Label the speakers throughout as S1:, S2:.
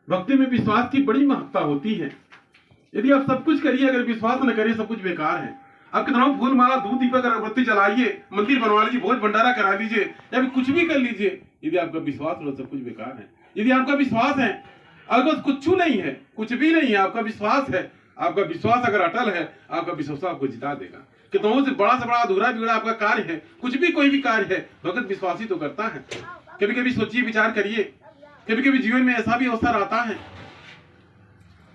S1: भक्ति में विश्वास की बड़ी महत्ता होती है। यदि आप सब कुछ करिए, अगर विश्वास न करिए, सब कुछ बेकार है। आप कितना फूल माला धूप दीपक अगरबत्ती जलाइए, मंदिर बनवा लीजिए, भोज भंडारा करा लीजिए, या फिर कुछ भी कर लीजिए, यदि आपका विश्वास हो सब कुछ बेकार है। यदि आपका विश्वास है, अगर कुछ नहीं है, कुछ भी नहीं है, आपका विश्वास है, आपका विश्वास अगर अटल है, आपका विश्वास आपको जिता देगा। कितनों से बड़ा अधूरा बिगड़ा आपका कार्य है, कुछ भी कोई भी कार्य है, भगत विश्वासी तो करता है। कभी कभी सोचिए, विचार करिए, कभी कभी जीवन में ऐसा भी अवसर आता है,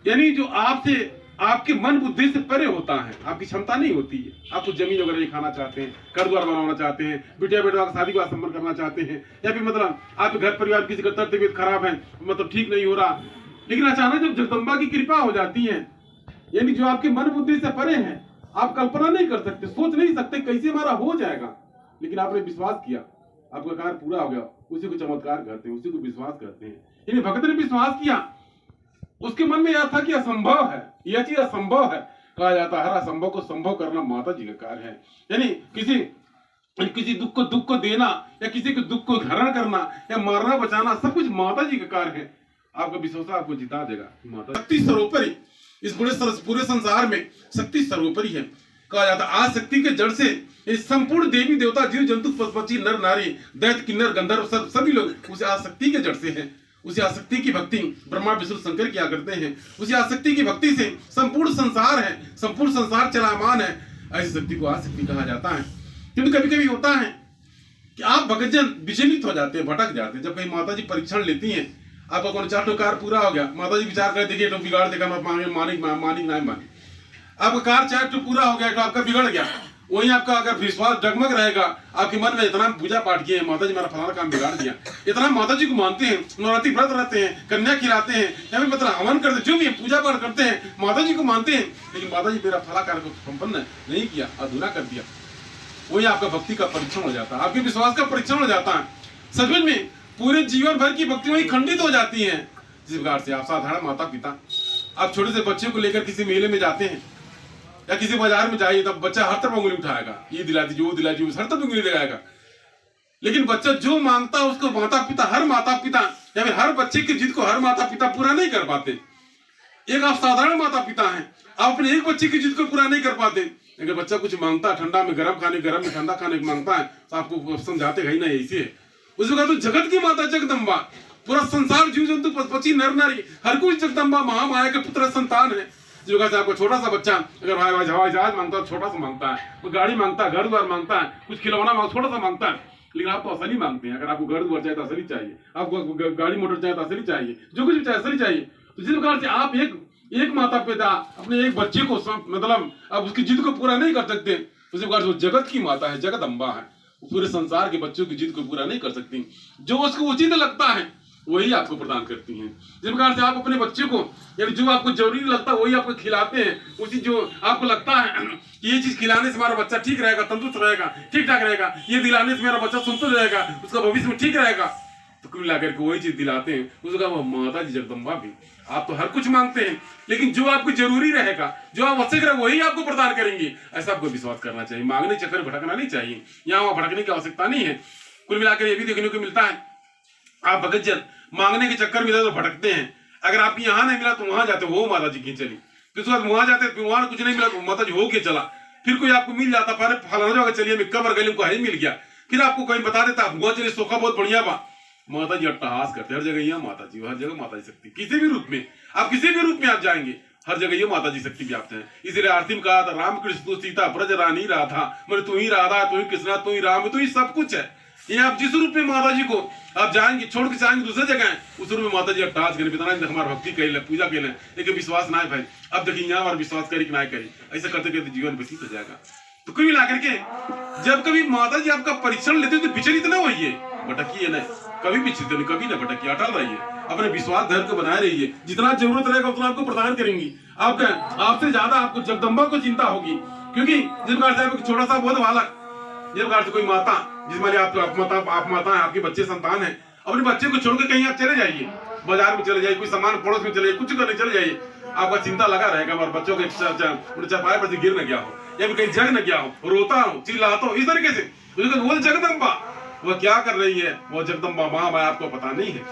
S1: यानी जो आपसे आपके मन बुद्धि से परे होता है, आपकी क्षमता नहीं होती है। आप कुछ जमीन वगैरह नहीं खाना चाहते हैं, घर द्वार बनाना चाहते हैं, बिटिया बेटा का शादी विवाह संपन्न करना चाहते हैं, या फिर मतलब आपके घर परिवार किसी का तबीयत खराब है, मतलब ठीक नहीं हो रहा, लेकिन अचानक जब जगदम्बा की कृपा हो जाती है, यानी जो आपके मन बुद्धि से परे है, आप कल्पना नहीं कर सकते, सोच नहीं सकते कैसे हमारा हो जाएगा, लेकिन आपने विश्वास किया, आपका कार्य पूरा हो गया, उसी को चमत्कार करते हैं, उसी को विश्वास करते हैं। यानी भक्त ने विश्वास किया, उसके मन में यह था कि असंभव है, यह चीज असंभव है। कहा जाता है हर असंभव को संभव करना माता जी का कार्य है। यानी किसी दुख को देना, या किसी के दुख को हरण करना, या मारना बचाना, सब कुछ माता जी का कार्य है। आपका विश्वास आपको जिता देगा। माता शक्ति सर्वोपरि, इस पूरे संसार में शक्ति सर्वोपरि है। कहा जाता है आज शक्ति के जड़ से संपूर्ण देवी देवता जीव जंतु पशु पक्षी नर नारी दैत्य किन्नर गंधर्व सभी लोग उसे आसक्ति के जड़ से है। उसी आसक्ति की भक्ति ब्रह्मा विष्णु शंकर किया करते हैं। उसी आसक्ति की भक्ति से संपूर्ण संसार है, संपूर्ण संसार चलामान है। ऐसी शक्ति को आसक्ति कहा जाता है। क्योंकि कभी कभी होता है कि आप भक्तजन विचलित हो जाते हैं, भटक जाते हैं। जब कहीं माता जी परीक्षण लेती हैं, आपका कौन चार कार्य पूरा हो गया, माता जी विचार कर देखिए तो बिगाड़ देगा, मानिक ना मानिक, आपका कार्य चाहे तो पूरा हो गया तो आपका बिगड़ गया। वही आपका अगर विश्वास डगमग रहेगा, आपके मन में इतना पूजा पाठ किए, माता जी मेरा फलाना काम बिगाड़ दिया, इतना माता जी को मानते हैं, नवरात्रि व्रत रहते हैं, कन्या खिलाते हैं, या फिर मतलब हवन करते, जो भी पूजा पाठ करते हैं, माता जी को मानते हैं, लेकिन माता जी मेरा फला कार्य को संपन्न नहीं किया, अधूरा कर दिया। वही आपका भक्ति का परीक्षण हो जाता है, आपके विश्वास का परीक्षण हो जाता है। सचमुच में पूरे जीवन भर की भक्ति वही खंडित हो जाती है। जिस प्रकार से आप साधारण माता पिता, आप छोटे से बच्चे को लेकर किसी मेले में जाते हैं या किसी बाजार में जाइए, तब बच्चा हर तरफ उंगली उठाएगा, ये दिला दीजिए वो दिला दीजिए, हर तरफ उंगली लगाएगा। लेकिन बच्चा जो मांगता है उसको हर माता पिता या फिर हर बच्चे की जिद को हर माता पिता पूरा नहीं कर पाते। एक आप साधारण माता पिता हैं, आप अपने एक बच्चे की जिद को पूरा नहीं कर पाते। अगर बच्चा कुछ मांगता है, ठंडा में गर्म खाने, गर्म में ठंडा खाने को मांगता है, तो आपको समझाते ही नहीं ऐसे है। उसके बाद तो जगत की माता जगदम्बा, पूरा संसार जीव जंतु पक्षी नर नारी हर कोई जगदम्बा महामाया के पुत्र संतान है। जो कहते हैं आपको छोटा सा बच्चा अगर हवाई जहाज मांगता है, छोटा सा मांगता है, वो गाड़ी मांगता है, घर द्वार मांगता है, कुछ खिलौना मांगता, छोटा सा मांगता है, लेकिन आप तो असली मांगते हैं। अगर आपको घर द्वार चाहिए तो असली चाहिए, आपको गाड़ी मोटर चाहिए तो असली चाहिए, जो कुछ भी चाहिए असली चाहिए। तो जिस प्रकार से आप एक माता पिता अपने एक बच्चे को मतलब अब उसकी जिद को पूरा नहीं कर सकते, उसी प्रकार से वो जगत की माता है, जगदम्बा है, पूरे संसार के बच्चों की जिद को पूरा नहीं कर सकती। जो उसको उचित लगता है वही आपको प्रदान करती हैं। जिस प्रकार से आप अपने बच्चे को यानी जो आपको जरूरी लगता है वही आपको खिलाते हैं, उसी जो आपको लगता है कि ये चीज खिलाने से हमारा बच्चा ठीक रहेगा, तंदुरुस्त रहेगा, ठीक ठाक रहेगा, ये दिलाने से मेरा बच्चा संतुष्ट रहेगा, उसका भविष्य में ठीक रहेगा, तो कुल मिलाकर के वही चीज दिलाते हैं। उसका वो माता जी जगदम्बा भी। आप तो हर कुछ मांगते हैं, लेकिन जो आपको जरूरी रहेगा, जो आवश्यक रहेगा वही आपको प्रदान करेंगे, ऐसा आपको विश्वास करना चाहिए। मांगने चक्कर में भटकना नहीं चाहिए, यहाँ वहां भटकने की आवश्यकता नहीं है। कुल मिलाकर ये भी देखने को मिलता है, आप भगत जन मांगने के चक्कर में तो भटकते हैं। अगर आप यहाँ नहीं मिला तो वहां जाते हो माता जी की चली, फिर उसके बाद वहां जाते वहां कुछ नहीं मिला तो माता जी हो के चला, फिर कोई आपको मिल जाता, पहले फलाना जगह चलिए मैं कबर गली को है मिल गया, फिर आपको कोई बता देता वहां चलिए सोखा बहुत बढ़िया बा। माता जी अट्टहास करते, हर जगह यहाँ माता जी, हर जगह माता जी शक्ति, किसी भी रूप में आप किसी भी रूप में आप जाएंगे हर जगह ये माता जी शक्ति व्याप्त है। इसलिए आरती में कहा था राम कृष्ण तू सीता ब्रज रानी राधा, मैंने तू ही राधा, तू ही कृष्णा, तू ही राम, तू ही सब कुछ है। ये आप जिस रूप में माता जी को आप जाएंगे छोड़ के जाएंगे दूसरे जगह, उस रूप में माता जी अट्टहास करें, बितना हमारा भक्ति करें, पूजा करें, लेकिन विश्वास ना है भाई। अब देखिए यहाँ हमारा विश्वास करी कि ना करी, ऐसा करते करते जीवन व्यतीत हो जाएगा। तो कुल मिलाकर के जब कभी माता जी आपका परीक्षण लेते तो विचलित ना होइए, भटकिए नहीं, कभी विचलित नहीं, कभी ना भटकिए, अटल रहिए, अपने विश्वास धैर्य को बनाए रहिए। जितना जरूरत रहेगा उतना आपको प्रदान करेंगी। आपका आपसे ज्यादा आपको जगदम्बा को चिंता होगी, क्योंकि जिस प्रकार से छोटा सा बोध बालक, जिस प्रकार से कोई माता जिसमें आप माता है, आपके बच्चे संतान है, अपने बच्चे को छोड़कर कहीं आप चले जाइए, बाजार में चले जाइए, कोई सामान पड़ोस में चले जाइए, कुछ करने चले जाइए, आपका चिंता लगा रहेगा हमारे बच्चों के चपाए पर से गिर न गया हो या फिर कहीं जग न गया हो, रोता हो, चिल्लाता हो, इस तरीके से। वो जगदम्बा वो क्या कर रही है, वो जगदम्बा माँ आपको पता नहीं है।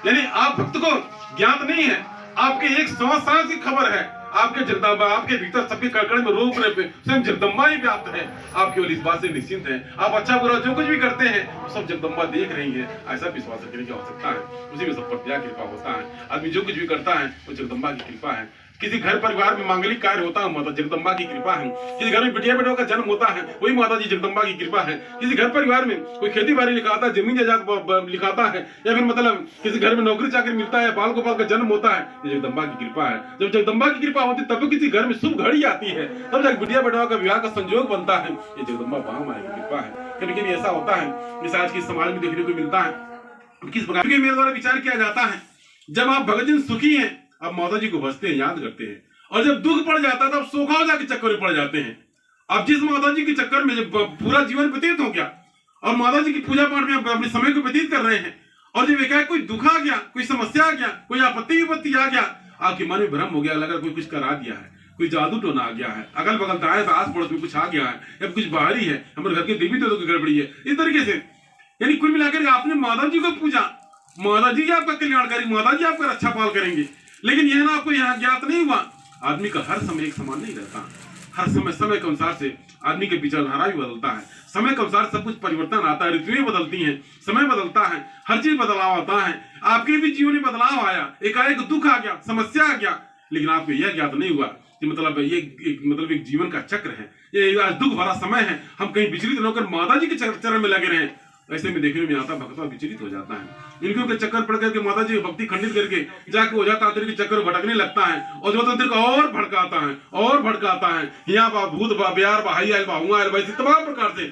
S1: यानी आप भक्त को ज्ञात नहीं है, आपके एक श्वास की खबर है, आपके जगदम्बा आपके भीतर सबके कड़कड़ में रोक रहे पे स्वयं जगदम्बा ही व्याप्त है। आप केवल इस बात से निश्चिंत हैं, आप अच्छा बुरा जो कुछ भी करते हैं सब जगदम्बा देख रही है, ऐसा विश्वास रखने की आवश्यकता है। उसी में सब पर दया कृपा होता है। आदमी जो कुछ भी करता है वो जगदम्बा की कृपा है। किसी घर परिवार में मांगलिक कार्य होता है, माता जगदम्बा की कृपा है। किसी घर में बिटिया बेटों का जन्म होता है, वही माता जी जगदम्बा की कृपा है। किसी घर परिवार में कोई खेती बाड़ी लिखाता है, जमीन जायदाद लिखाता है, या फिर मतलब किसी घर में नौकरी चाकरी मिलता है, बाल गोपाल का जन्म होता है, ये जगदम्बा की कृपा है। जब जगदम्बा की कृपा होती है तब किसी घर में शुभ घड़ी आती है, तब जब बिटिया बेटों का विवाह का संयोग बनता है, ये जगदम्बा महामाया की कृपा है। कभी कभी ऐसा होता है जिस आज के समाज में देखने को मिलता है। किस प्रकार के मेरे द्वारा विचार किया जाता है, जब आप भगत जन सुखी हैं आप माता जी को बसते हैं, याद करते हैं, और जब दुख पड़ जाता है तब सोखा जाके चक्कर में पड़ जाते हैं। अब जिस माता जी के चक्कर में जब पूरा जीवन व्यतीत हो गया और माता जी की पूजा पाठ में अपने समय को व्यतीत कर रहे हैं, और जब एकाएक कोई दुख आ गया, कोई समस्या आ गया, कोई आपत्ति विपत्ति आ गया, आपके मन में भ्रम हो गया, लगा कोई कुछ करा दिया है, कोई जादू टोना आ गया है, अगल बगल दाएं आस पड़ोस में कुछ आ गया है, या कुछ बाहरी है, हमारे घर के देवी देवताओं की गड़बड़ी है, इस तरीके से। यानी कुल मिलाकर आपने माता जी को पूजा, माता जी आपका कल्याण करेंगे, माता जी आपका रक्षा पाल करेंगे, लेकिन यह ना आपको यहाँ ज्ञात नहीं हुआ आदमी का हर समय एक समान नहीं रहता। हर समय के अनुसार से आदमी के विचारधारा भी बदलता है, समय के अनुसार सब कुछ परिवर्तन आता है, ऋतुएं बदलती हैं, समय बदलता है, हर चीज बदलाव आता है। आपके भी जीवन में बदलाव आया, एकाएक दुख आ गया, समस्या आ गया, लेकिन आपको यह ज्ञात नहीं हुआ कि मतलब ये एक जीवन का चक्र है, ये आज दुख भरा समय है, हम कहीं विचलित न होकर माता जी के चरण में लगे रहे। ऐसे में देखने में आता भक्ता विचलित हो जाता है, इनके के चक्कर पड़ करके माता जी भक्ति खंडित करके जाके हो जाता है, के चक्कर भटकने लगता है, और जो तंत्र को और भड़काता है और भड़काता है, यहाँ बा भूत बा बिहार बा हाई आयल बा हुआ आयल बा, इसी तमाम प्रकार से।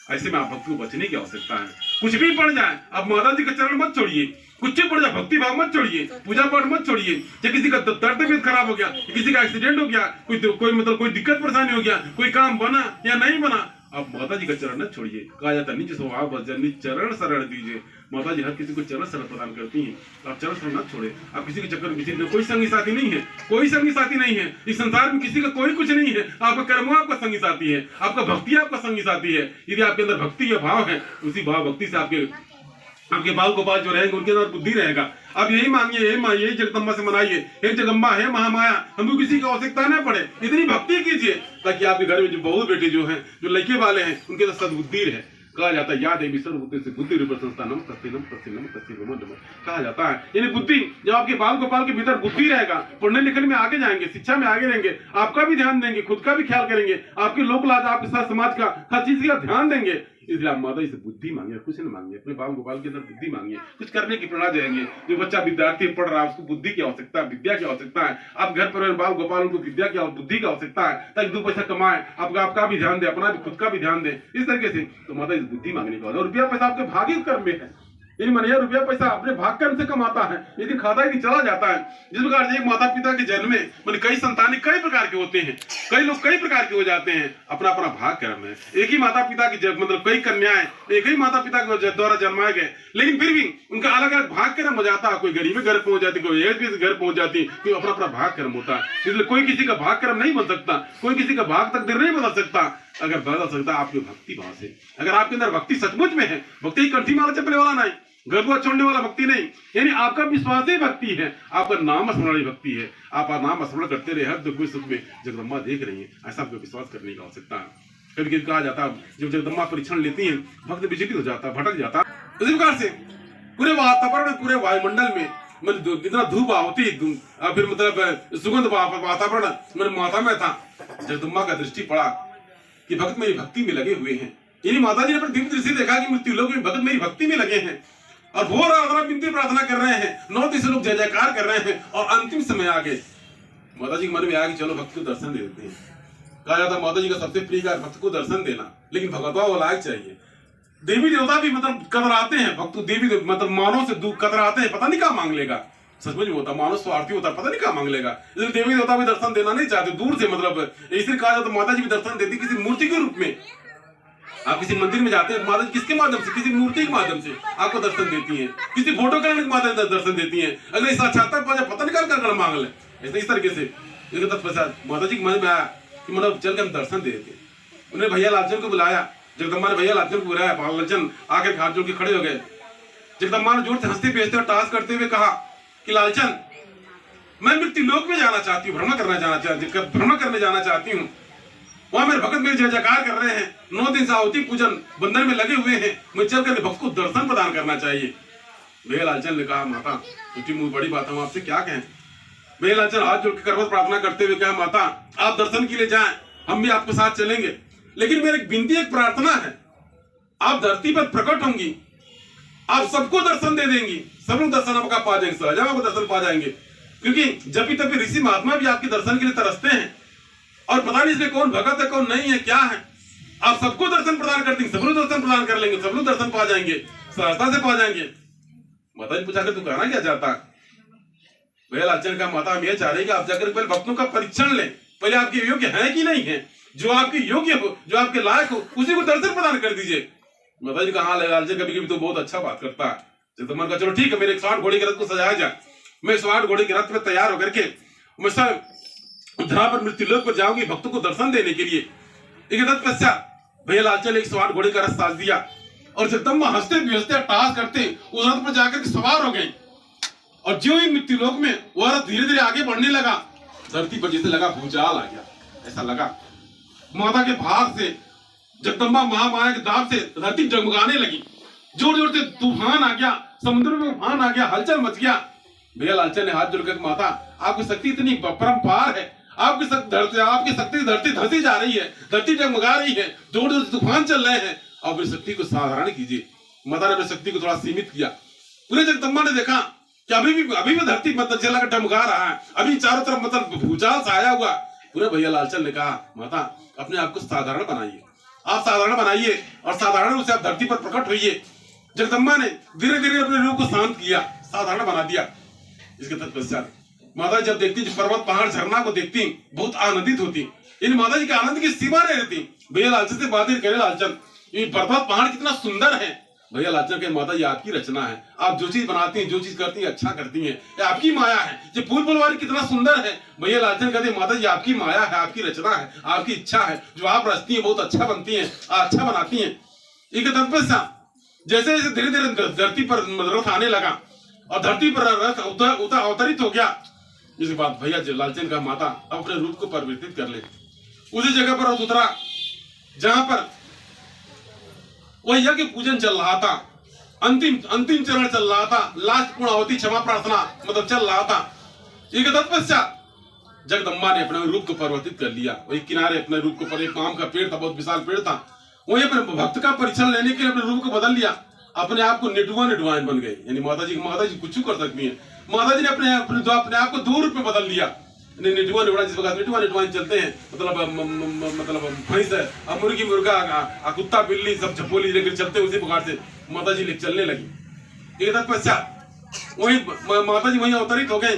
S1: ऐसे में आप भक्ति को बचने की आवश्यकता है। कुछ भी पड़ जाए अब माता जी का चरण मत छोड़िए, कुछ भी पड़ जाए भक्ति भाव मत छोड़िए, पूजा पाठ मत छोड़िए। चाहे किसी का तबियत खराब हो गया, किसी का एक्सीडेंट हो गया, कोई दिक्कत परेशानी हो गया, कोई काम बना या नहीं बना, आप माता जी का चरण न छोड़िए। कहा जाता है निज स्वभाव भजन चरण शरण दीजिए। माता जी हर किसी को चरण शरण प्रदान करती हैं, तो आप चरण शरण न छोड़े। आप किसी के चक्कर में विचलित, कोई संगी साथी नहीं है, कोई संगी साथी नहीं है इस संसार में, किसी का कोई कुछ नहीं है। आपका कर्म आपका संगी साथी है, आपका भक्ति आपका संगी साथी है। यदि आपके अंदर भक्ति या भाव है, उसी भाव भक्ति से आपके बाल गोपाल जो रहेंगे उनके अंदर बुद्धि रहेगा। आप यही मांगिए, यही जगदम्बा से मनाइए, हे जगदम्बा हे महामाया, हमको किसी की आवश्यकता न पड़े, इतनी भक्ति कीजिए ताकि आपके घर में जो बहू बेटे जो हैं, जो लड़के वाले हैं, उनके साथ सद्बुद्धि रहे। कहा जाता है याद है विसर्ग से बुद्धि रूप संस्थानम तस्लीम तस्लीम तस्लीम कहा जाता है। यानी बुद्धि, जब आपके बाल गोपाल के भीतर बुद्धि रहेगा, पढ़ने लिखने में आगे जाएंगे, शिक्षा में आगे रहेंगे, आपका भी ध्यान देंगे, खुद का भी ख्याल करेंगे, आपके लोक लाज आपके साथ समाज का हर चीज का ध्यान देंगे। इसलिए आप माता जी से बुद्धि मांगिए, कुछ न मांगिए, अपने बाल गोपाल के अंदर बुद्धि मांगिए, कुछ करने की प्रेरणा देंगे। जो बच्चा विद्यार्थी पढ़ रहा है उसको बुद्धि की आवश्यकता है, विद्या की आवश्यकता है। आप घर पर बाल गोपाल उनको विद्या की बुद्धि की आवश्यकता है, ताकि 2 पैसा कमाए, आपका भी ध्यान दे, अपना भी खुद का भी ध्यान दे। इस तरीके से तो माता जी बुद्धि मांगने का, और रुपया पैसा आपके भाग्य कर्म में है। यदि मानिए रुपया पैसा अपने भाग कर्म से कमाता है, यदि खाता ही नहीं चला जाता है। जिस प्रकार से एक माता पिता के जन्म में मतलब कई संतानें कई प्रकार के होते हैं, कई लोग कई प्रकार के हो जाते हैं, अपना अपना भाग कर्म है। एक ही माता पिता की मतलब कई कन्याएं एक ही माता पिता के द्वारा जन्माए गए, लेकिन फिर भी उनका अलग अलग भाग कर्म हो जाता है। कोई गरीब घर पहुंच जाती, कोई एस घर पहुंच जाती, कोई अपना अपना भाग कर्म होता है। इसलिए कोई किसी का भाग कर्म नहीं बन सकता, कोई किसी का भाग तकदीर नहीं बदल सकता। अगर बदल सकता आपके भक्ति भाव से, अगर आपके अंदर भक्ति सचमुच में है, भक्ति कंठी माला चपले वाला नहीं, गर्व छोड़ने वाला भक्ति नहीं, यानी आपका विश्वास ही भक्ति है, आपका नाम स्मरण ही भक्ति है। आप नाम स्मरण करते रहे, हर दुख सुख में जगदम्बा देख रही है, ऐसा आपको विश्वास करने की आवश्यकता है। कभी कभी कहा जाता है जब जगदम्बा परीक्षण लेती है भक्त विचलित हो जाता है, भटक जाता है। इसी प्रकार से पूरे वातावरण, पूरे वायुमंडल में मतलब जितना धूप होती फिर मतलब सुगंध वातावरण मेरे माता में था, जगदम्बा का दृष्टि पड़ा कि भक्त मेरी भक्ति में लगे हुए हैं। यानी माता जी ने अपनी दिव्य दृष्टि देखा कि मृत्यु लोग में भक्त मेरी भक्ति में लगे हैं, और वो विनती प्रार्थना कर रहे हैं, 9 तीसरे लोग जय जयकार कर रहे हैं, और अंतिम समय आ गए। माता जी के मन में आया कि चलो भक्त को दर्शन दे देते हैं। कहा जाता है माता जी का सबसे प्रिय कार्य भक्त को दर्शन देना, लेकिन भगवतवा वो लायक चाहिए। देवी देवता भी मतलब कतराते हैं, भक्त देवी मतलब मानव से कतराते हैं, पता नहीं क्या मांग लेगा। सचमुच में होता मानव स्वार्थी होता, पता नहीं क्या मांग लेगा। इसलिए देवी देवता भी दर्शन देना नहीं चाहते, दूर से मतलब। इसलिए कहा जाता माता जी भी दर्शन देती किसी मूर्ति के रूप में। आप किसी मंदिर में जाते हैं, माता जी किसके माध्यम से, किसी मूर्ति के माध्यम से आपको दर्शन देती हैं, किसी फोटो करने के माध्यम से दर्शन देती हैं। अगर इस साक्षात्कार पता नहीं क्या मांग ले, ऐसे इस तरीके से तत्पश्चात माता जी के मन में आया कि मतलब चल के हम दर्शन दे देते। उन्हें भैया लालचंद को बुलाया, जगदम्बा ने भैया लालचंद को बुलाया, लालचंद आकर हाथ जोड़ के खड़े हो गए। जगदम्बा ने जोर से हंसते बेचते और टास करते हुए कहा कि लालचंद, मैं मृत्यु लोक में जाना चाहती हूँ, भ्रमण करने जाना चाहती हूँ। वहां मेरे भगत मेरे जय जयकार कर रहे हैं, 9 दिन से आहुति पूजन बंधन में लगे हुए हैं, मुझे चल कर भक्त को दर्शन प्रदान करना चाहिए। भैया लालचंद ने कहा, माता छोटी मुंह बड़ी बात, हम आपसे क्या कहें। भैया लालचंद हाथ जोड़ के करवत प्रार्थना करते हुए कहा, माता आप दर्शन के लिए जाएं, हम भी आपके साथ चलेंगे, लेकिन मेरी एक विनती, एक प्रार्थना है। आप धरती पर प्रकट होंगी, आप सबको दर्शन दे देंगी, सब लोग दर्शन आपका पा जाएंगे, सहजा को दर्शन पा जाएंगे, क्योंकि जब तभी ऋषि महात्मा भी आपके दर्शन के लिए तरसते हैं, और पता नहीं इसमें कौन भगत है कौन नहीं है, क्या है। आप सबको दर्शन प्रदान कर देंगे, सब लोग दर्शन प्रदान कर लेंगे, सब लोग दर्शन पा जाएंगे, सहजता से पा जाएंगे। माता जी पूछा कर तू कहना क्या चाहता है। भैया लालचंद का, माता हम ये चाह रहे हैं कि आप जाकर पहले भक्तों का परीक्षण लें, पहले आपके योग्य है कि नहीं है, जो आपके योग्य हो, जो आपके लायक हो, उसी को दर्शन प्रदान कर दीजिए। माता जी कहा, हाँ लालचंद कभी कभी तो बहुत अच्छा बात करता है। जगदम्बा का, चलो ठीक है, मेरे 108 घोड़े के रथ को सजाया जाए, मैं 108 घोड़े के रथ में तैयार होकर के मैं सब जहां पर मृत्युलोक पर जाऊंगी भक्तों को दर्शन देने के लिए। एक तत्पश्चात भैया लालचंद 108 घोड़े का रथ साज दिया और जगदम्बा हंसते बेहसते टास करते उस रथ पर जाकर के सवार हो गई। और जो ही मृत्युलोक में वह रथ धीरे धीरे आगे बढ़ने लगा, धरती पर जैसे लगा भूचाल आ गया, ऐसा लगा। माता के भाग से, जगदम्बा महामाया के दाब से धरती जगमगाने लगी, जोर जोर से तूफान आ गया, समुद्र में तूफान आ गया, हलचल मच गया। भैया लालचंद ने हाथ जोड़कर, माता आपकी शक्ति इतनी परम्पार है, आपकी शक्ति धरती धंसी जा रही है, धरती जगमगा रही है, जोर जोर से तूफान चल रहे हैं, आप इस शक्ति को साधारण कीजिए। माता ने अपनी शक्ति को थोड़ा सीमित किया। पूरे जगदम्बा ने देखा कि अभी भी धरती मतलब जला कर डमका रहा है, अभी चारों तरफ मतलब भूचाल सा आया हुआ। पूरे भैया लालचंद ने कहा, माता अपने आप को साधारण बनाइए, आप साधारण बनाइए और साधारण रूप से आप धरती पर प्रकट होइए। जगदम्बा ने धीरे धीरे अपने रूप को शांत किया, साधारण बना दिया। इसके तत्पश्चात माता जब देखती, पर्वत पहाड़ झरना को देखती, बहुत आनंदित होती। इन माता जी के आनंद की सीमा नहीं रहती। भैया लालचंद से बात करे, लालचंद ये पर्वत पहाड़ कितना सुंदर है। भैया लालचंद के, माता ये आपकी रचना है, आप जो चीज बनाती हैं, जो चीज करती हैं, अच्छा करती हैं, ये आपकी माया है। ये फूल फुलवारी कितना सुंदर है। भैया लालचंद कहते, माता जी आपकी माया है, आपकी रचना है, आपकी इच्छा है, जो आप रचती हैं बहुत अच्छा बनती हैं, अच्छा बनाती हैं। एक तत्पश्चात जैसे जैसे धीरे धीरे धरती पर रथ आने लगा और धरती पर रथ अवतरित हो गया। इसके बाद भैया लालचंद का, माता अपने रूप को परिवर्तित कर ले। उसी जगह पर रथ उतरा जहां पर वह यज्ञ पूजन चल रहा था, अंतिम चरण चल रहा था, लास्ट पूर्णाहुति क्षमा प्रार्थना मतलब चल रहा था। एक तत्पश्चात जगदम्बा ने अपने रूप को परिवर्तित कर लिया। वही किनारे अपने रूप को, पर एक आम का पेड़ था, बहुत विशाल पेड़ था, वही अपने भक्त का परीक्षण लेने के लिए अपने रूप को बदल लिया, अपने आप को निटवान बन गए। यानी माता जी कुछ कर सकती है। माता जी ने अपने आप को 2 रूप में बदल लिया। निटवान चलते हैं, मतलब भैंस है, मुर्गी मुर्गा, कुत्ता बिल्ली सब झपोली लेकर चलते, उसी प्रकार से माता जी लेकर चलने लगी। एक तत्पश्चात वही माता जी वही अवतरित हो गई।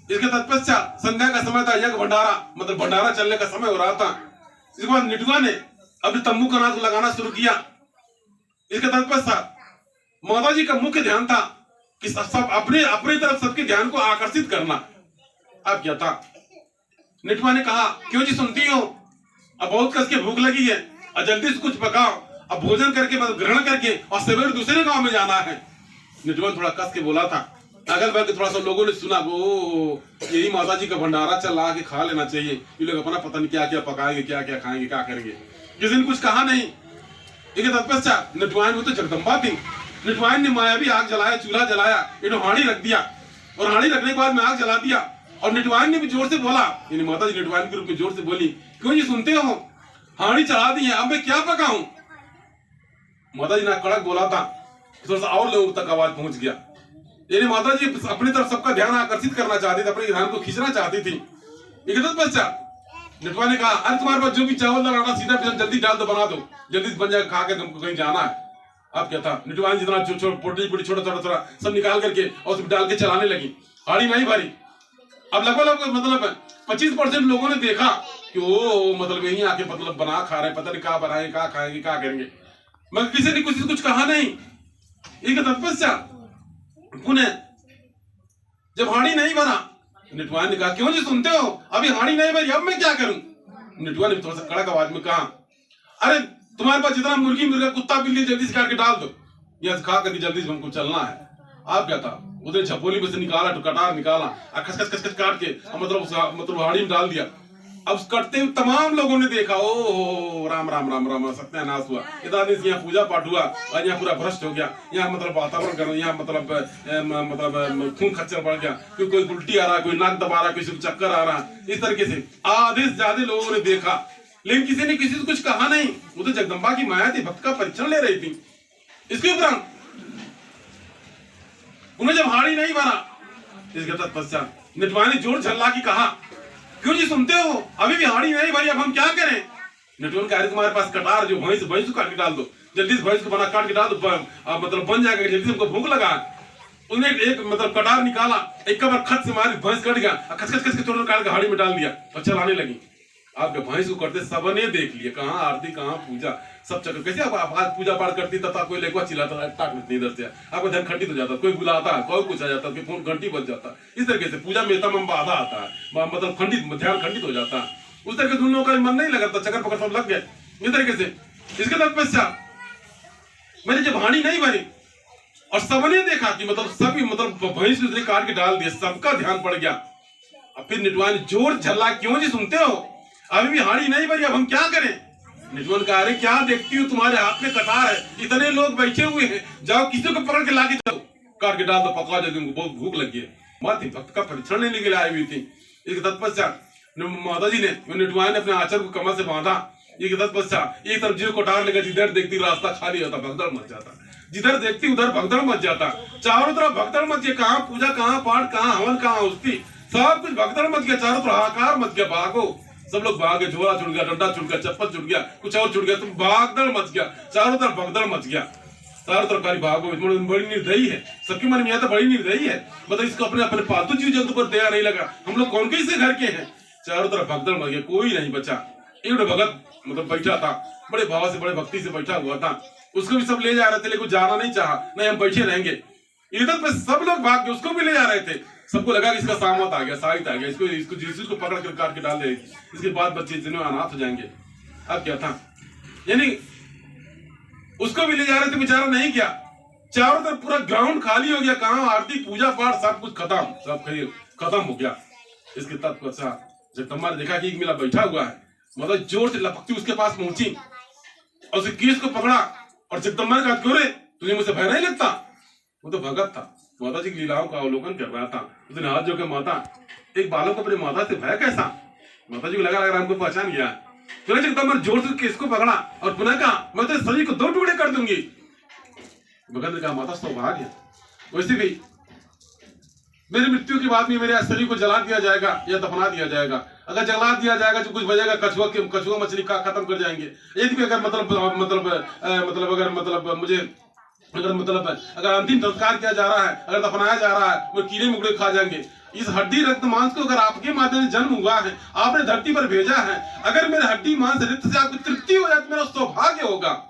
S1: इसके तत्पश्चात संध्या का समय था, यज्ञ भंडारा मतलब भंडारा चलने का समय हो रहा था। इसके बाद निटवा ने अपने तंबू का नाच लगाना शुरू किया। इसके तत्पश्चात माता जी का मुख्य ध्यान था कि सब अपने तरफ सबके ध्यान को आकर्षित करना। अब क्या था, निटवा ने कहा, क्यों जी सुनती हो, अब बहुत कस के भूख लगी है और जल्दी से कुछ पकाओ, अब भोजन करके मतलब ग्रहण करके और सवेरे दूसरे गांव में जाना है। निटवा थोड़ा कस के बोला था। अगल बगल थोड़ा सा लोगों ने सुना, वो यही माता जी का भंडारा चल रहा, के खा लेना चाहिए। ये लोग अपना पता नहीं क्या क्या पकाएंगे, क्या क्या खाएंगे, क्या करेंगे। किसी ने कुछ कहा नहीं। एक तत्पश्चात निटवाइन, वो तो जगदम्बा थी, निटवाइन ने मायावी आग जलाया, चूल्हा जलाया, एक हांडी रख दिया और हांडी रखने के बाद में आग जला दिया। और निटवाइन ने भी जोर से बोला, यानी माता जी निटवाइन के रूप में जोर से बोली, क्यों ये सुनते हो, हांडी चढ़ा दी है, अब मैं क्या पकाऊं। माता जी ने कड़क बोला था, थोड़ा सा और लोगों तक आवाज पहुंच गया। यानी माता जी अपनी तरफ सबका ध्यान आकर्षित करना चाहती थी, अपने ध्यान को खींचना चाहती थी। एक तत्पश्चात निटवा ने कहा, अरे तुम्हारे पास जो भी चावल लगाना सीधा जल्दी डाल दो, बना दो, जल्दी बन जाएगा, खा के तुमको कहीं जाना है। अब क्या था, निटवाइन जितना छोटा सब निकाल करके और उसमें डाल के चलाने लगी। हाड़ी नहीं भरी। अब लगभग मतलब 25% लोगों ने देखा कि वो मतलब यही आके मतलब बना खा रहे, पता नहीं क्या बनाए, क्या खाएंगे, क्या करेंगे, मगर किसी ने कुछ कहा नहीं। एक तत्पश्चात पुनः जब हाड़ी नहीं बना, निटवाइन ने कहा, क्यों जी सुनते हो, अभी हाड़ी नहीं बनी, अब मैं क्या करूं। निटवाइन ने थोड़ा सा कड़क आवाज में कहा, अरे तुम्हारे पास जितना मुर्गी मुर्गा कुत्ता बिल्ली जल्दी से काट के डाल दो, यहाँ से खा करके जल्दी से हमको चलना है। आप क्या था, उधर झपोली में से निकाला, कटार निकाला और खस खस खस खस काट के मतलब हाड़ी में डाल दिया। अब कटते हुए तमाम लोगों ने देखा, ओ राम राम राम राम, सत्यानाश हुआ। इतना दिन से यहाँ पूजा पाठ हुआ और यहाँ पूरा भ्रष्ट हो गया। यहाँ मतलब वातावरण गर्म, यहाँ मतलब खून खच्चर बढ़ गया, क्योंकि कोई उल्टी आ रहा है, कोई नाक दबा रहा है, किसी को चक्कर आ रहा है। इस तरीके से आधे से ज्यादा लोगों ने देखा, लेकिन किसी ने किसी से कुछ कहा नहीं। वो तो जगदम्बा की माया थी, भक्त का परीक्षण ले रही थी। इसके उपरांत उन्हें जब हाड़ी नहीं भरा, इसके तत्पश्चात निटवा ने जोर झल्ला की कहा, क्यों जी सुनते हो, अभी भी हाड़ी नहीं भरी, अब हम क्या करें? नटवन कह रहे तुम्हारे पास कटार जो भैंस को काट के डाल दो, जल्दी से भैंस को बना काट के डाल दो, मतलब बन जाएगा, जल्दी से हमको भूख लगा। उन्हें एक मतलब कटार निकाला, एक बार खत से मारी, भैंस कट गया, खस खस खस के थोड़ा काट के हाड़ी में डाल दिया और चलाने लगी। आपके भैंस को करते सबने देख लिया, कहाँ आरती कहाँ पूजा, सब चक्कर। कैसे आप आज पूजा पाठ करती तथा कोई लेगवा चिल्लाता, टाक इधर से आपका ध्यान खंडित हो जाता, कोई बुलाता है, कोई कुछ आ जाता, फोन घंटी बज जाता। इस तरीके से पूजा में तमाम बाधा आता है, मतलब खंडित, ध्यान खंडित हो जाता है। उस तरीके से उन लोगों का मन नहीं लगता, चक्कर पकड़ सब लग गए। इस तरीके से इसके तत्पश्चात मैंने जब हानि नहीं भरी और सबने देखा कि मतलब सभी मतलब भैंस दूसरे काट के डाल दिया, सबका ध्यान पड़ गया। अब फिर निटवान जोर झल्ला, क्यों जी सुनते हो, अभी भी हाड़ी नहीं भरी, अब हम क्या करें? निटवन कह रहे क्या देखती हो, तुम्हारे हाथ में कटार है, इतने लोग बैठे हुए हैं, जाओ किसी को पकड़ के लाके चलो, काट के डाल दो, पकवा जल्दी, उनको बहुत भूख लगी है। माती भक्त का परीक्षण लेने के लिए आई हुई थी। इसके तत्पश्चात माता जी ने निटवान ने अपने आचर को कमर से बांधा। इसके तत्पश्चात एक तरफ जो कटार लेकर जिधर देखती रास्ता खाली होता, भगदड़ मच जाता, जिधर देखती उधर भगदड़ मच जाता, चारों तरफ भगदड़ मच गया, कहाँ पूजा, कहाँ पाठ, कहाँ हवन, कहाँ उस्ती, सब कुछ भगदड़ मच गया, चारों तरफ हाहाकार मच गया। भागो, सब लोग भागे, झोला छुट गया, डंडा छुट गया, चप्पल छुट गया, कुछ और छुट गया, तो भागदड़ मच गया, चारों तरफ भगदड़ मच गया, चारों तरफ खाली भागो। बड़ी निर्दयी है, सबके मन में यह तो बड़ी निर्दयी है, मतलब इसको अपने अपने पालतू जीव जंतु पर दया नहीं लगा, हम लोग कौन कैसे घर के हैं। चारों तरफ भगदड़ मच गया, कोई नहीं बचा। एक भगत मतलब बैठा था, बड़े भाव से, बड़े भक्ति से बैठा हुआ था, उसको भी सब ले जा रहे थे, लेकिन जाना नहीं चाहा, नहीं हम बैठे रहेंगे। इधर पे सब लोग भाग के उसको भी ले जा रहे थे, सबको लगा कि इसका सामत आ गया, साहित आ गया, इसको जीसस को पकड़ कर काट के डाल दे, इसके बाद बच्चे जिन्हें अनाथ हो जाएंगे। अब क्या था, यानी उसको भी ले जा रहे थे, बेचारा नहीं किया। चारों तरफ पूरा ग्राउंड खाली हो गया, कहाँ आरती पूजा पाठ सब कुछ खत्म, सब खत्म हो गया। इसके तत्पश्चात जगदम्बा ने देखा कि एक मिला बैठा हुआ है, मतलब जोर से लपकती उसके पास पहुंची और उसके केस को पकड़ा और जगदम्बा ने कहा, क्यों रे, तुझे मुझसे भय नहीं लगता? वो तो भगत था, माता जी की लीलाओं का अवलोकन कर रहा था। उसने हाथ जोड़ के, माता, एक बालक को अपनी माता से भय कैसा? माता जी को लगा हमको पहचान गया। तो जगदम्बा जोर से केस को पकड़ा और पुनः कहा, मैं तेरे शरीर को 2 टुकड़े कर दूंगी। भगत ने कहा, माता सौभाग्य, वैसे भी मेरी मृत्यु के बाद भी मेरे शरीर को जला दिया जाएगा या दफना दिया जाएगा। अगर जला दिया जाएगा तो कुछ बचेगा, कछुआ मछली का खत्म कर जाएंगे। यदि अगर अगर अंतिम संस्कार किया जा रहा है, अगर दफनाया जा रहा है, वो कीड़े मकोड़े खा जाएंगे। इस हड्डी रक्त मांस को अगर आपके माध्यम से जन्म हुआ है, आपने धरती पर भेजा है, अगर मेरे हड्डी मांस रक्त से आपको तृप्ति हो जाए तो मेरा सौभाग्य होगा।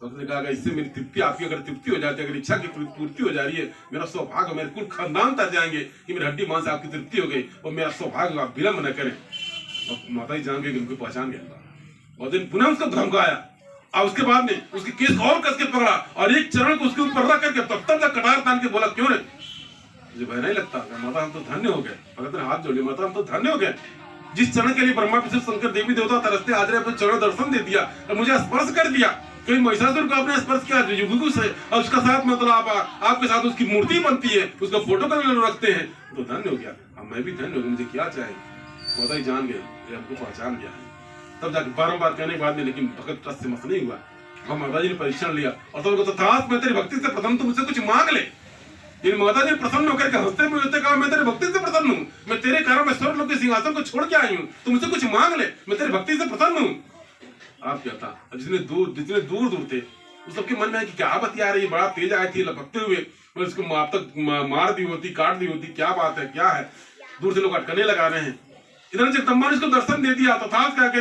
S1: उसने कहा, इससे मेरी तृप्ति, आपकी अगर तृप्ति हो जाती है, अगर इच्छा की पूर्ति हो जा रही है, मेरा सौभाग्य, मेरे कुल खानदान तर जाएंगे कि मेरी हड्डी मांस आपकी तृप्ति हो गई और मेरा सौभाग्य, आप विलंब न करें। तो माता जी जान गई कि उनको पहचान गया और दिन पुनः उसको धमकाया और उसके बाद में उसके केस और कस के पकड़ा और एक चरण को उसके ऊपर रख करके तब तक कटार तान के बोला, क्यों रे, मुझे भय नहीं लगता? माता हम तो धन्य हो गए। भगत ने हाथ जोड़े, माता हम तो धन्य हो गए, जिस चरण के लिए ब्रह्मा विष्णु शंकर देवी देवता तरसते आज अपने चरण दर्शन दे दिया और मुझे स्पर्श कर दिया। कहीं महिषासुर को आपने स्पर्श किया युगु से और उसका साथ मतलब आपके साथ उसकी मूर्ति बनती है, उसका फोटो कर रखते हैं, तो धन्य हो गया। अब मैं भी धन्य हो गया, मुझे क्या चाहिए? माता ही जान गए, हमको पहचान गया है। तब जाके बारंबार कहने के बाद में लेकिन भगत ट्रस्ट से मत नहीं हुआ। हम माता जी ने परीक्षण लिया और तब तो तथास्थ, मैं तेरी भक्ति से प्रसन्न, तो मुझसे कुछ मांग ले। लेकिन माता जी प्रसन्न होकर के हंसते हुए कहा, मैं तेरी भक्ति से प्रसन्न हूँ, मैं तेरे कारण में स्वर्ग लोक के सिंहासन को छोड़ के आई हूँ, तो मुझसे कुछ मांग ले, मैं तेरी भक्ति से प्रसन्न हूँ। आप क्या था, जितने दूर थे उस सबके मन में है कि क्या बतिया रही है, बड़ा तेज आई थी लपकते हुए, मैं उसको आप तक मार दी होती, काट दी होती, क्या बात है, क्या है? दूर से लोग अटकने लगा रहे हैं। इधर जगदम्बा ने उसको दर्शन दे दिया, तथास्थ कह के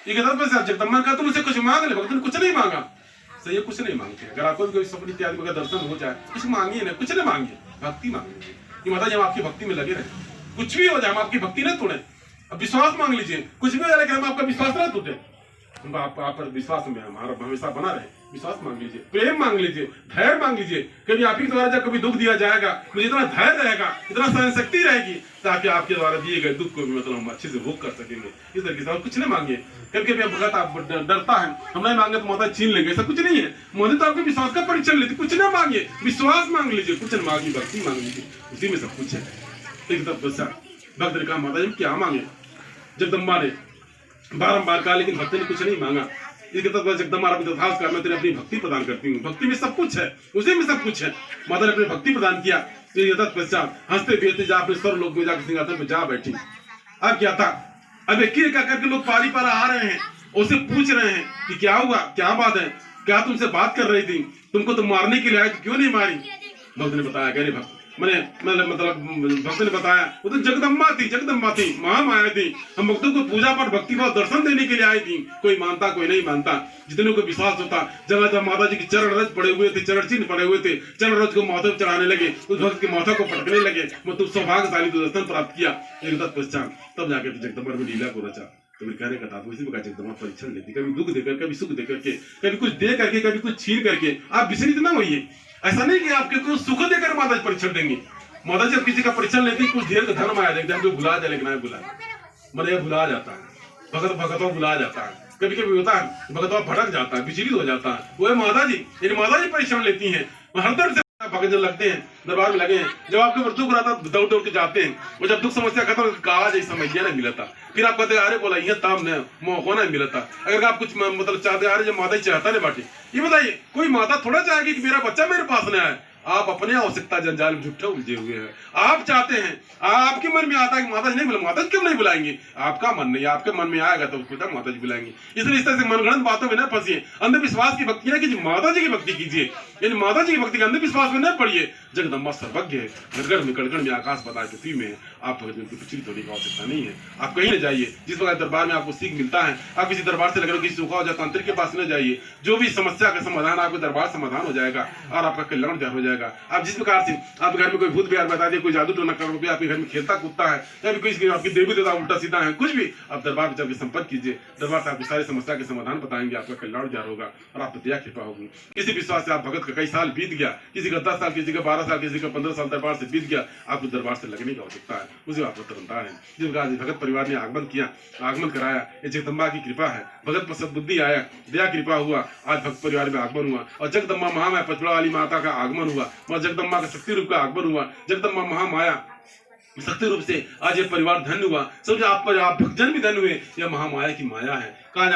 S1: जगदम्बा का तुम उसे कुछ मांग ले। भक्त ने कुछ नहीं मांगा, सही है, कुछ नहीं मांगते। अगर आपको कोई सपने इत्यादि का दर्शन हो जाए, कुछ मांगिए ना, कुछ नहीं मांगिए, भक्ति मांगिए कि माता जी हम आपकी भक्ति में लगे रहे, कुछ भी हो जाए हम आपकी भक्ति न तोड़े। अब विश्वास मांग लीजिए, कुछ भी हो जाए लेकिन हम आपका विश्वास न टूटे, आप पर विश्वास में हमारा हमेशा बना रहे, विश्वास मांग लीजिए, प्रेम मांग लीजिए, धैर्य मांग लीजिए। कभी आप ही के द्वारा जब कभी दुख दिया जाएगा, मुझे इतना धैर्य रहेगा, इतना सहन शक्ति रहेगी, ताकि आपके द्वारा दिए गए दुख को भी मतलब हम अच्छे से भोग कर सकेंगे। इस तरीके से और कुछ नहीं मांगिए। कभी कभी भगत आप डरता है, हम नहीं मांगे तो माता छीन लेंगे, ऐसा कुछ नहीं है। मोदी तो आपके विश्वास का परीक्षण लेते, कुछ ना मांगिए, विश्वास मांग लीजिए, कुछ नहीं मांगिए, भक्ति मांग लीजिए, उसी में सब कुछ है। एक भक्त ने कहा माता जी क्या मांगे? जगदम्बा ने बारंबार कहा, लेकिन भक्त ने कुछ नहीं मांगा। इसके तत्व जगदम्बा तथास कर, मैं तेरे अपनी भक्ति प्रदान करती हूँ, भक्ति में सब कुछ है, उसी में सब कुछ है। माता ने अपनी भक्ति प्रदान किया। तत्पश्चात हंसते खेलते जा अपने स्वर्ग लोक में जाकर सिंहासन पे जा बैठी। अब क्या था, अब एक एक करके लोग पारी पारा आ रहे हैं, उसे पूछ रहे हैं कि क्या हुआ, क्या बात है, क्या तुमसे बात कर रही थी, तुमको तो मारने के लिए आए, तो क्यों नहीं मारी? भक्त ने बताया, कह रहे भक्त मतलब भक्त ने बताया, वो तो जगदम्बा थी, महामाया थी, हम भक्तों को पूजा पर भक्ति भाव दर्शन देने के लिए आई थी। कोई मानता कोई नहीं मानता, जितने को विश्वास होता, जगह जब माता जी के चरण रज पड़े हुए थे, चरण चिन्ह पड़े हुए थे, चरण रज को माथे पर चढ़ाने लगे, उस भक्त के माथा को पटकने लगे, मतलब सौभाग्यशाली तो दर्शन प्राप्त किया। तत्पश्चात तब जाकर जगदम्बा में लीला को रचा। तो कहने का था इसी प्रकार जगदम्बा परीक्षण लेती, कभी दुख देकर, कभी सुख देकर के, कभी कुछ दे करके, कभी कुछ छीन करके। आप विचलित ना होइए, ऐसा नहीं कि आपके को सुख देकर माता जी परीक्षण देंगे। माता जी किसी का परीक्षण लेती, कुछ देर का धर्म आया देखते हैं, जो भुला जाए, लेकिन भुला मतलब यह भुला जाता है, भगतवा भुला जाता है। कभी कभी होता है भगतवा भटक जाता है, विचलित हो जाता है, वो माता जी परीक्षण लेती हैं। हर से भगत लगते हैं, दरबार में लगे हैं, जब आपके मृत्यु कराता दौड़ दौड़ के जाते हैं, और जब दुख समस्या खत्म कहा जाए समझिए नहीं मिलता, फिर आप कहते अरे बोला ये ताम ने मौका नहीं मिलता। अगर आप कुछ मतलब चाहते अरे जब माता ही चाहता नहीं बाटी, ये बताइए कोई माता थोड़ा चाहेगी कि मेरा बच्चा मेरे पास न आए। आप अपने आवश्यकता जंजाल में झूठे उलझे हुए हैं। आप चाहते हैं, आपके मन में आता है कि माता जी नहीं बुला, माता जी क्यों नहीं बुलाएंगे? आपका मन नहीं, आपके मन में आएगा तो उसको माता जी बुलाएंगे। इसलिए इस तरह से मनगढ़ंत बातों में न फंसिए, अंधविश्वास की भक्ति न कीजिए, माता जी की भक्ति कीजिए। यानी माता जी की भक्ति के अंधविश्वास में न पड़िए। जगदम्बा सर्वज्ञ है, गड़गड़ में आकाश बताए पृथ्वी में, आप विचलित होने की आवश्यकता नहीं है। आप कहीं न जाइए, जिस प्रकार दरबार में आपको सीख मिलता है, आप किसी दरबार से लगकर किसी सूखा हो जाए तांत्रिक के पास न जाइए। जो भी समस्या का समाधान आपके दरबार समाधान हो जाएगा और आपका कल्याण हो जाएगा। आप जिस प्रकार से आप घर में कोई भूत बिहार बता दिए, कोई जादू टोना कर दिया, आपके घर में खेलता कूदता है, या कोई आपकी देवी देवता उल्टा सीधा है, कुछ भी आप दरबार में जाकर संपर्क कीजिए। दरबार से आपकी सारी समस्या के समाधान बताएंगे, आपका कल्याण जार होगा और आप दया कृपा होगी। इसी विश्वास से आप भगत का कई साल बीत गया, किसी का 10 साल, किसी का 12 साल, किसी का 15 साल दरबार से बीत गया, आपको दरबार से लगने की आवश्यकता है, उसे आप बनता है। जिस प्रकार भगत परिवार ने आगमन किया, आगमन कराया, ये जगदम्बा की कृपा है। भगत पर सद्बुद्धि आया, दया कृपा हुआ, आज भक्त परिवार में आगमन हुआ और जगदम्बा महामाया पचड़ा वाली माता का आगमन हुआ और जगदम्बा का शक्ति रूप का आगमन हुआ। जगदम्बा महामाया शक्ति रूप से आज ये परिवार धन्य हुआ। समझो आप भक्तजन भी धन्य हुए, यह महामाया की माया है। कहा